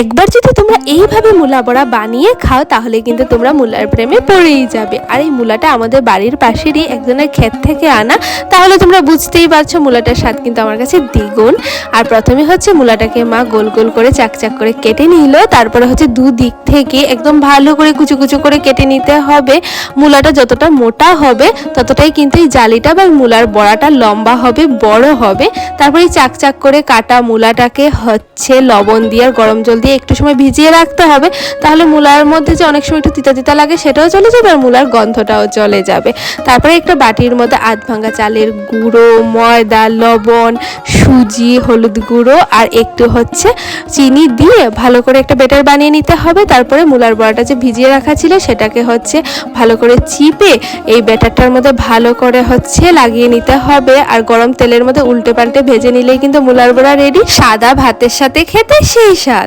একবার যদি তোমরা এইভাবে মূলা বড়া বানিয়ে খাও তাহলে কিন্তু তোমরা মূলার প্রেমে পড়েই যাবে। আর এই মূলাটা আমাদের বাড়ির পাশেরই একজনের ক্ষেত থেকে আনা, তাহলে তোমরা বুঝতেই পারছো মূলাটার স্বাদ কিন্তু আমার কাছে দ্বিগুণ। আর প্রথমে হচ্ছে মূলাটাকে মা গোল গোল করে চাকচাক করে কেটে নিল, তারপরে হচ্ছে দুদিক থেকে একদম ভালো করে কুচু কুচু করে কেটে নিতে হবে। মূলাটা যতটা মোটা হবে ততটাই কিন্তু এই জালিটা বা মূলার বড়াটা লম্বা হবে, বড় হবে। তারপরে এই চাকচাক করে কাটা মূলাটাকে হচ্ছে লবণ দিয়ে আর গরম জল দিয়ে একটু সময় ভিজিয়ে রাখতে হবে, তাহলে মূলার মধ্যে যে অনেক সময় একটু তিতা তিতা লাগে সেটাও চলে যাবে আর মূলার গন্ধটাও চলে যাবে। তারপরে একটা বাটির মধ্যে আধ ভাঙা চালের গুঁড়ো, ময়দা, লবণ, সুজি, হলুদ গুঁড়ো আর একটু হচ্ছে চিনি দিয়ে ভালো করে একটা ব্যাটার বানিয়ে নিতে হবে। তারপরে মূলার বড়াটা যে ভিজিয়ে রাখা ছিল সেটাকে হচ্ছে ভালো করে চিপে এই ব্যাটারটার মধ্যে ভালো করে হচ্ছে লাগিয়ে নিতে হবে, আর গরম তেলের মধ্যে উল্টে পাল্টে ভেজে নিলেই কিন্তু মূলার বড়া রেডি। সাদা ভাতের সাথে খেতে সেই স্বাদ।